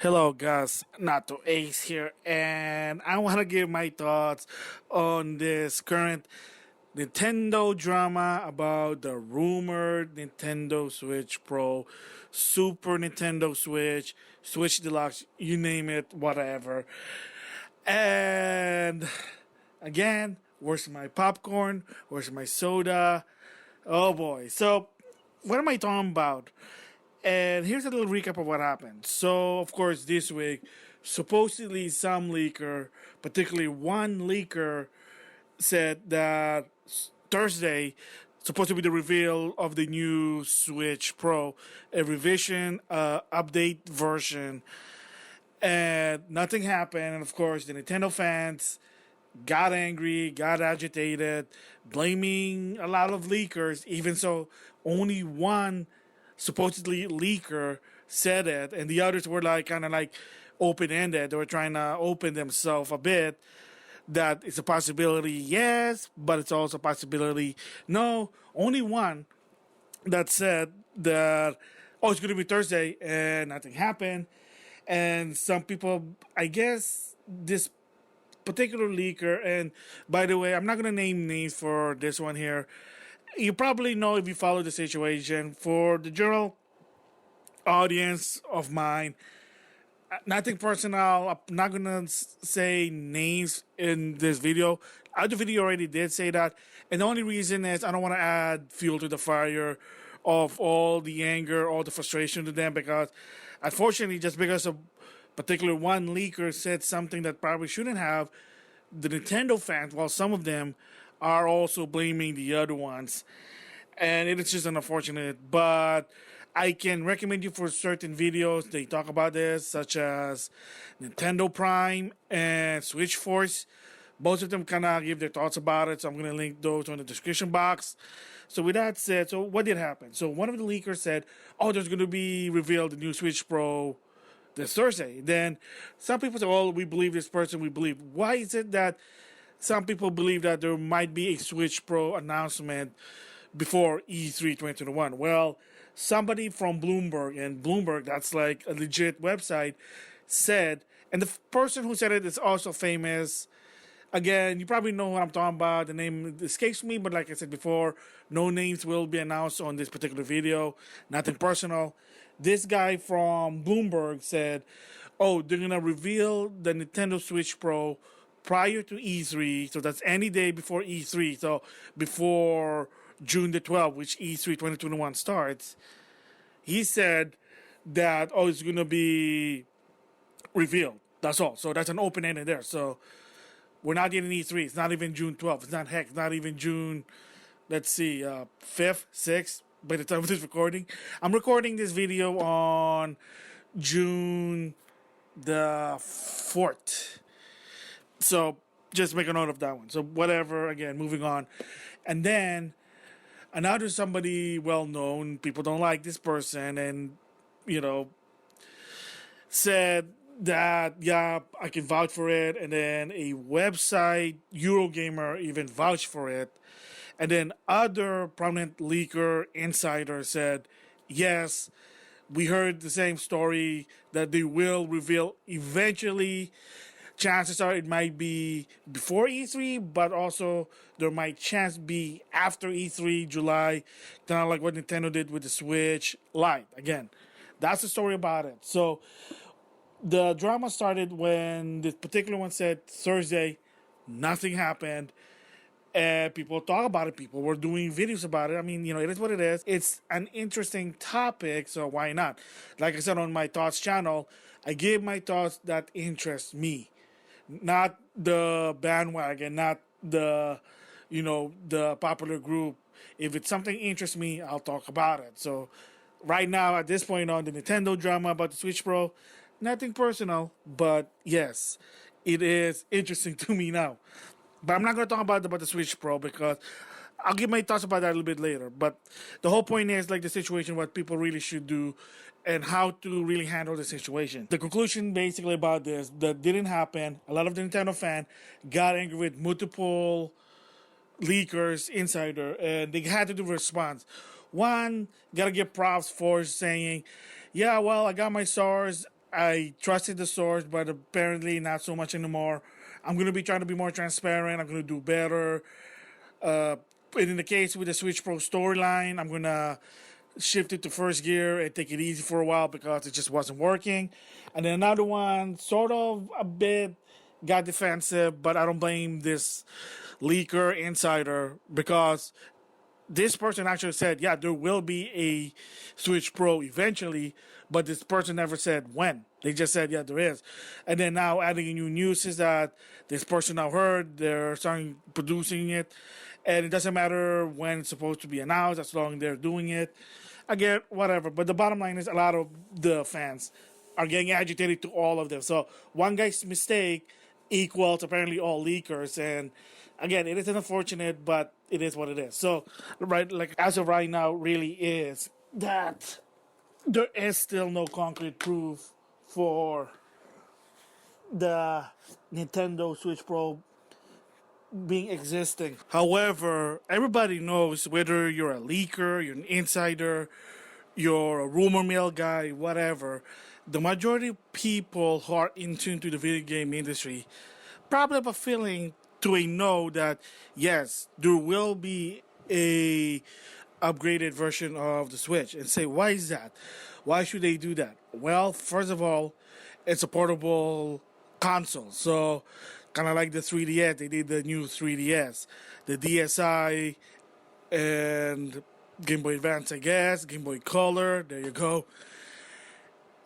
Hello guys, NautoAce here, and I want to give my thoughts on this current Nintendo drama about the rumored Nintendo Switch Pro, Super Nintendo Switch, Switch Deluxe, you name it, whatever. And again, where's my popcorn? Where's my soda? Oh boy. So, what am I talking about? And here's a little recap of what happened. So, of course, this week, supposedly some leaker, particularly one leaker, said that Thursday, supposed to be the reveal of the new Switch Pro, a revision, update version, and nothing happened. And of course, the Nintendo fans got angry, got agitated, blaming a lot of leakers. Even so, only one supposedly leaker said it, and the others were like kind of like open ended. They were trying to open themselves a bit. That it's a possibility, yes, but it's also a possibility, no. Only one that said that, oh, it's going to be Thursday, and nothing happened. And some people, I guess, this particular leaker, and by the way, I'm not going to name names for this one here. You probably know if you follow the situation. For the general audience of mine, nothing personal. I'm not gonna say names in this video. Other video already did say that, and the only reason is I don't want to add fuel to the fire of all the anger, all the frustration to them, because unfortunately, just because of particular one leaker said something that probably shouldn't have, the Nintendo fans, while some of them are also blaming the other ones, and it is just unfortunate. But I can recommend you for certain videos. They talk about this, such as Nintendo Prime and Switch Force. Both of them kind of give their thoughts about it, so I'm going to link those on the description box. So with that said, so what did happen? So one of the leakers said, oh, there's going to be revealed the new Switch Pro this Thursday. Then some people say, oh, we believe this person, we believe. Why is it that some people believe that there might be a Switch Pro announcement before E3 2021? Well, somebody from Bloomberg, and Bloomberg, that's like a legit website, said, and the person who said it is also famous. Again, you probably know what I'm talking about. The name escapes me, but like I said before, no names will be announced on this particular video. Nothing personal. This guy from Bloomberg said, oh, they're going to reveal the Nintendo Switch Pro prior to E3. So that's any day before E3. So before June the 12th, which E3 2021 starts. He said that, oh, it's going to be revealed. That's all. So that's an open ended there. So we're not getting E3. It's not even June 12th. It's not even June, let's see, 5th, 6th, by the time of this recording. I'm recording this video on June the 4th. So just make a note of that one. So whatever, again, moving on. And then another somebody well known, people don't like this person, and, said that, yeah, I can vouch for it. And then a website, Eurogamer, even vouched for it. And then other prominent leaker insider said, yes, we heard the same story that they will reveal eventually. Chances are it might be before E3, but also there might chance be after E3, July, kind of like what Nintendo did with the Switch Lite. Again, that's the story about it. So the drama started when this particular one said Thursday, nothing happened. And people talk about it. People were doing videos about it. I mean, it is what it is. It's an interesting topic, so why not? Like I said on my Thoughts channel, I give my thoughts that interest me. Not the bandwagon, not the popular group. If it's something interests me, I'll talk about it. So right now, at this point on the Nintendo drama about the Switch Pro, nothing personal, but yes, it is interesting to me now. But I'm not going to talk about the Switch Pro because I'll give my thoughts about that a little bit later. But the whole point is like the situation, what people really should do and how to really handle the situation. The conclusion basically about this, that didn't happen. A lot of the Nintendo fan got angry with multiple leakers, insider, and they had to do a response. One, gotta give props for saying, yeah, well, I got my source. I trusted the source, but apparently not so much anymore. I'm going to be trying to be more transparent. I'm going to do better. Uh, and in the case with the Switch Pro storyline, I'm going to shift it to first gear and take it easy for a while because it just wasn't working. And then another one, sort of a bit got defensive, but I don't blame this leaker insider because this person actually said, yeah, there will be a Switch Pro eventually, but this person never said when. They just said, yeah, there is. And then now adding in new news is that this person now heard they're starting producing it, and it doesn't matter when it's supposed to be announced as long as they're doing it. Again, whatever. But the bottom line is a lot of the fans are getting agitated to all of them. So one guy's mistake equals apparently all leakers, and again, it is unfortunate, but it is what it is. So, right, like as of right now, really is that there is still no concrete proof for the Nintendo Switch Pro being existing. However, everybody knows whether you're a leaker, you're an insider, you're a rumor mill guy, whatever. The majority of people who are in tune to the video game industry probably have a feeling to a know that yes, there will be a upgraded version of the Switch, and say, why is that? Why should they do that? Well, first of all, it's a portable console, so kind of like the 3DS. They did the new 3DS, the DSi, and Game Boy Advance, I guess, Game Boy Color. There you go.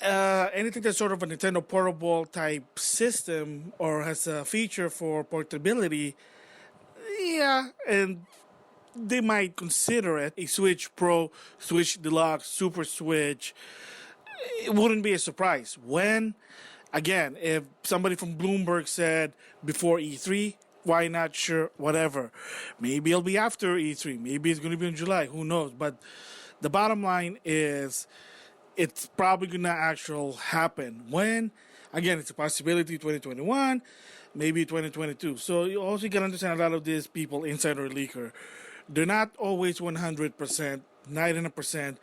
Anything that's sort of a Nintendo portable type system or has a feature for portability, yeah, and they might consider it a Switch Pro, Switch Deluxe, Super Switch. It wouldn't be a surprise. When, again, if somebody from Bloomberg said before E3, why not? Sure, whatever. Maybe it'll be after E3. Maybe it's going to be in July. Who knows? But the bottom line is, it's probably going to actually happen. When? Again, it's a possibility 2021, maybe 2022. So you also got to understand a lot of these people, insider leaker, they're not always 100%, 99%.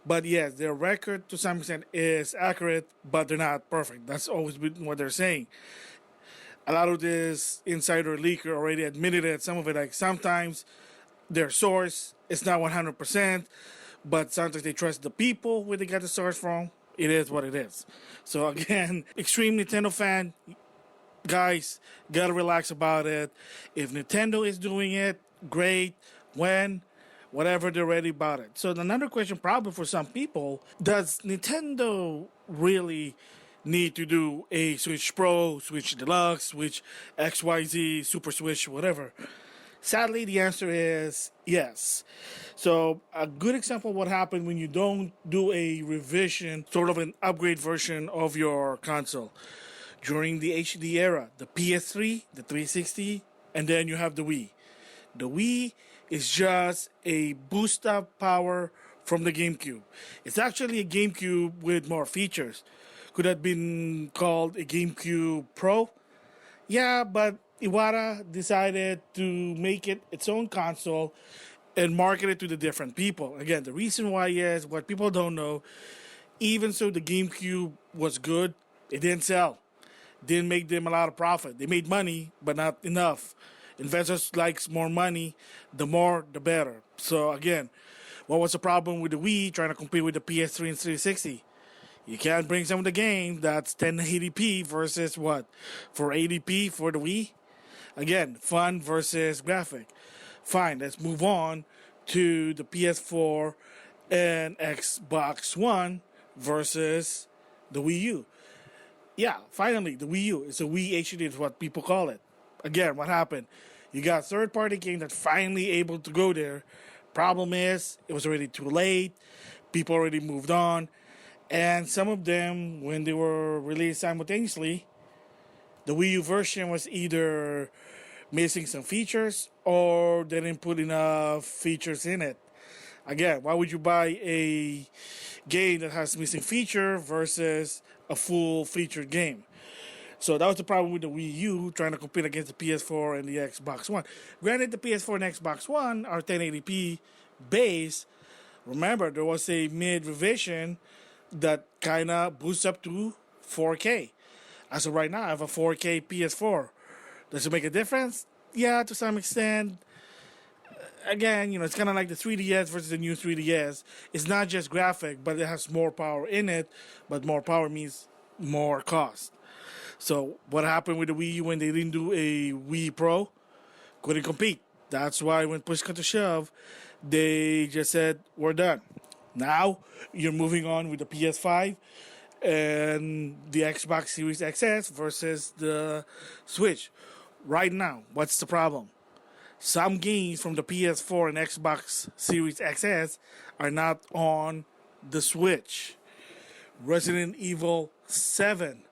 But yes, their record to some extent is accurate, but they're not perfect. That's always been what they're saying. A lot of this insider leaker already admitted it. Some of it, like sometimes their source is not 100%. But sometimes they trust the people where they got the source from. It is what it is. So again, extreme Nintendo fan, guys, gotta relax about it. If Nintendo is doing it, great. When? Whatever they're ready about it. So another question probably for some people, does Nintendo really need to do a Switch Pro, Switch Deluxe, Switch XYZ, Super Switch, whatever? Sadly, the answer is yes. So a good example of what happened when you don't do a revision, sort of an upgrade version of your console. During the HD era, the PS3, the 360, and then you have the Wii. The Wii is just a boost up power from the GameCube. It's actually a GameCube with more features. Could have been called a GameCube Pro. Yeah, but Iwata decided to make it its own console and market it to the different people. Again, the reason why is what people don't know. Even so, the GameCube was good. It didn't sell. Didn't make them a lot of profit. They made money, but not enough. Investors likes more money. The more, the better. So again, what was the problem with the Wii trying to compete with the PS3 and 360? You can't bring some of the games that's 1080p versus what? 480p for the Wii? Again, fun versus graphic. Fine, let's move on to the PS4 and Xbox One versus the Wii U. Yeah, finally, the Wii U. It's a Wii HD is what people call it. Again, what happened? You got third-party games that finally able to go there. Problem is, it was already too late. People already moved on. And some of them, when they were released simultaneously, the Wii U version was either missing some features or they didn't put enough features in it. Again, why would you buy a game that has missing feature versus a full featured game? So that was the problem with the Wii U trying to compete against the PS4 and the Xbox One. Granted, the PS4 and Xbox One are 1080p base. Remember, there was a mid revision that kind of boosts up to 4K. As of right now, I have a 4K PS4. Does it make a difference? Yeah, to some extent. Again, it's kind of like the 3DS versus the new 3DS. It's not just graphic, but it has more power in it. But more power means more cost. So what happened with the Wii U when they didn't do a Wii Pro? Couldn't compete. That's why when push comes to shove, they just said, we're done. Now you're moving on with the PS5 and the Xbox Series XS versus the Switch. Right now, what's the problem? Some games from the PS4 and Xbox Series XS are not on the Switch. Resident Evil 7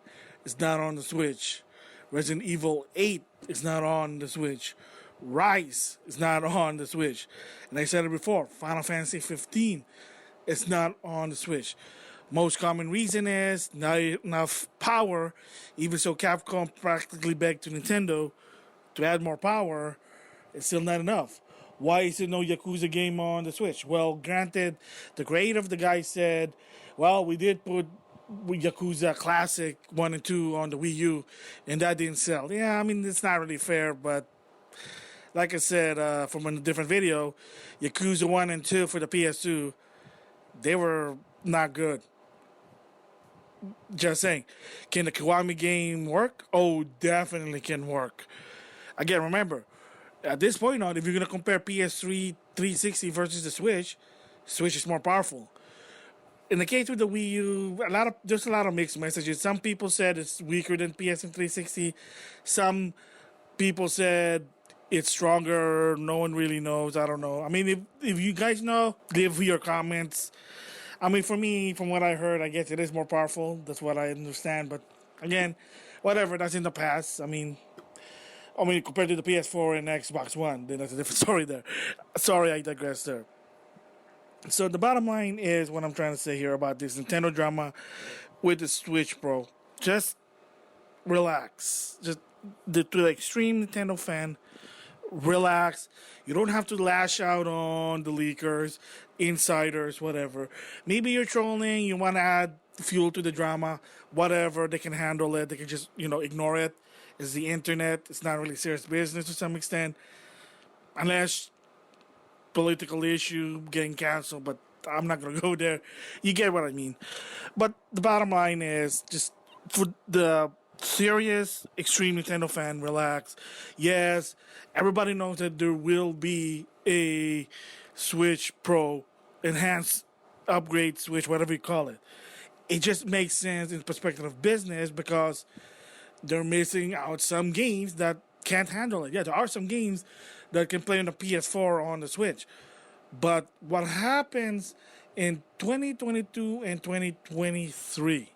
is not on the Switch. Resident Evil 8 is not on the Switch. Rise is not on the Switch. And I said it before, Final Fantasy 15 is not on the Switch. Most common reason is not enough power. Even so, Capcom practically begged to Nintendo to add more power. It's still not enough. Why is there no Yakuza game on the Switch? Well, granted, the creator of the guy said, well, we did put Yakuza Classic 1 and 2 on the Wii U, and that didn't sell. Yeah, I mean, it's not really fair, but like I said from a different video, Yakuza 1 and 2 for the PS2, they were not good. Just saying. Can the Kiwami game work? Oh, definitely can work. Again, remember, at this point on, if you're going to compare PS3 360 versus the Switch is more powerful. In the case with the Wii U, there's a lot of mixed messages. Some people said it's weaker than PS3 360. Some people said it's stronger. No one really knows. I don't know. I mean, if you guys know, leave your comments. I mean, for me, from what I heard, I guess it is more powerful. That's what I understand. But again, whatever, that's in the past. I mean, compared to the PS4 and Xbox One, then that's a different story there. Sorry, I digress there. So the bottom line is what I'm trying to say here about this Nintendo drama with the Switch Pro. Just relax. Just to the extreme Nintendo fan, relax. You don't have to lash out on the leakers, insiders, whatever. Maybe you're trolling, you want to add fuel to the drama, whatever. They can handle it. They can just, ignore it. It's the internet. It's not really serious business to some extent. Unless political issue getting canceled, but I'm not going to go there. You get what I mean. But the bottom line is just for the serious, extreme Nintendo fan, relax. Yes, everybody knows that there will be a Switch Pro, enhanced upgrade Switch, whatever you call it. It just makes sense in the perspective of business because they're missing out some games that can't handle it. Yeah, there are some games that can play on the PS4 or on the Switch. But what happens in 2022 and 2023?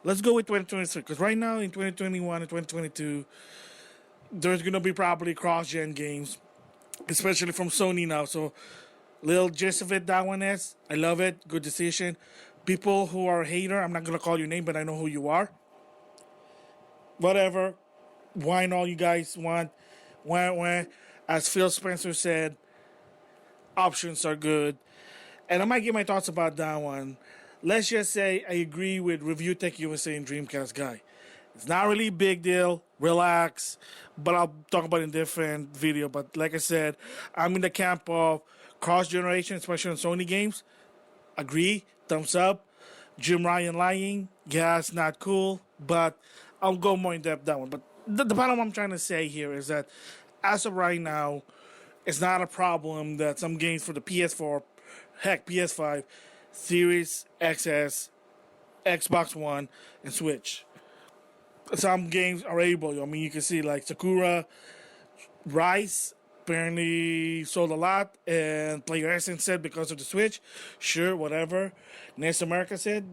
Let's go with 2023, because right now in 2021 and 2022, there's going to be probably cross-gen games, especially from Sony now. So, little gist of it, that one is, I love it, good decision. People who are a hater, I'm not going to call your name, but I know who you are. Whatever, whine all you guys want. As Phil Spencer said, options are good. And I might give my thoughts about that one. Let's just say I agree with Review Tech USA and Dreamcast guy. It's not really a big deal. Relax. But I'll talk about it in a different video. But like I said, I'm in the camp of cross-generation, especially on Sony games. Agree. Thumbs up. Jim Ryan lying. Yeah, it's not cool. But I'll go more in depth that one. But the bottom I'm trying to say here is that as of right now, it's not a problem that some games for the PS4, heck, PS5, Series XS, Xbox One, and Switch. Some games are able. I mean, you can see like Sakura, Rise apparently sold a lot, and Player Essence said because of the Switch. Sure, whatever. NES America said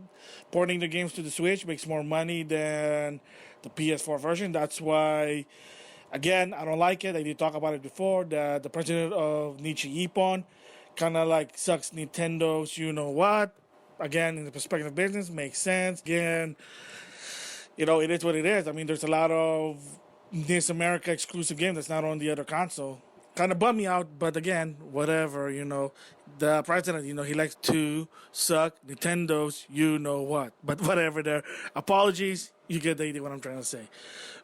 porting the games to the Switch makes more money than the PS4 version. That's why, again, I don't like it. I did talk about it before, that the president of Nichi Ippon kind of like sucks Nintendo's you-know-what. Again, in the perspective of business, makes sense. Again, it is what it is. I mean, there's a lot of NES America exclusive games that's not on the other console. kind of bummed me out, but again, whatever, the president, he likes to suck Nintendo's, what. But whatever, their apologies, you get the idea what I'm trying to say.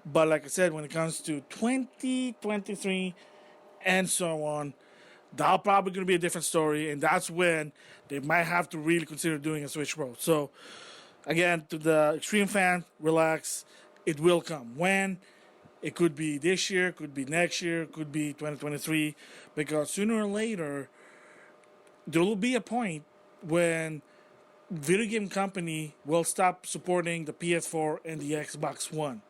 But like I said, when it comes to 2023 and so on, that's probably going to be a different story, and that's when they might have to really consider doing a Switch Pro. So, again, to the extreme fan, relax. It will come. When? It could be this year, could be next year, could be 2023, because sooner or later, there will be a point when video game company will stop supporting the PS4 and the Xbox One.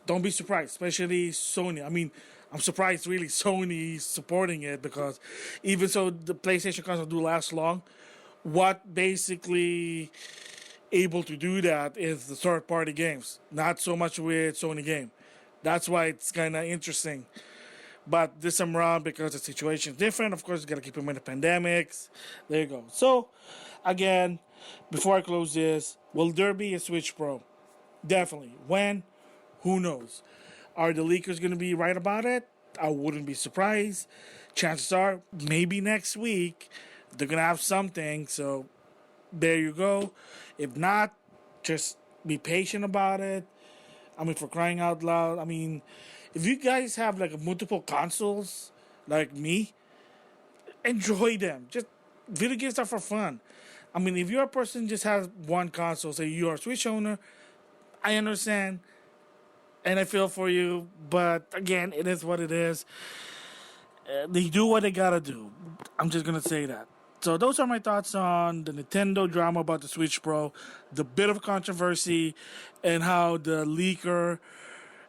Don't be surprised, especially Sony. I mean, I'm surprised really Sony is supporting it, because even so the PlayStation console do last long, what basically able to do that is the third-party games, not so much with Sony game. That's why it's kind of interesting. But this time around, because the situation is different, of course, you got to keep in mind the pandemics. There you go. So, again, before I close this, will there be a Switch Pro? Definitely. When? Who knows? Are the leakers going to be right about it? I wouldn't be surprised. Chances are, maybe next week, they're going to have something. So, there you go. If not, just be patient about it. I mean, for crying out loud. I mean, if you guys have like multiple consoles, like me, enjoy them. Just video games are for fun. I mean, if you're a person who just has one console, say you're a Switch owner, I understand and I feel for you. But again, it is what it is. They do what they gotta do. I'm just gonna say that. So those are my thoughts on the Nintendo drama about the Switch Pro, the bit of controversy, and how the leaker,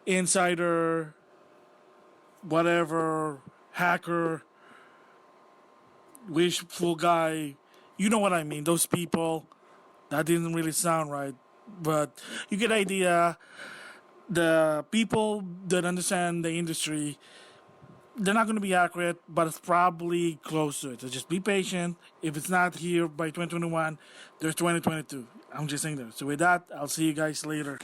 insider, whatever, hacker, wishful guy, you know what I mean, those people, that didn't really sound right, but you get the idea. The people that understand the industry, they're not going to be accurate, but it's probably close to it. So just be patient. If it's not here by 2021, there's 2022. I'm just saying that. So with that, I'll see you guys later.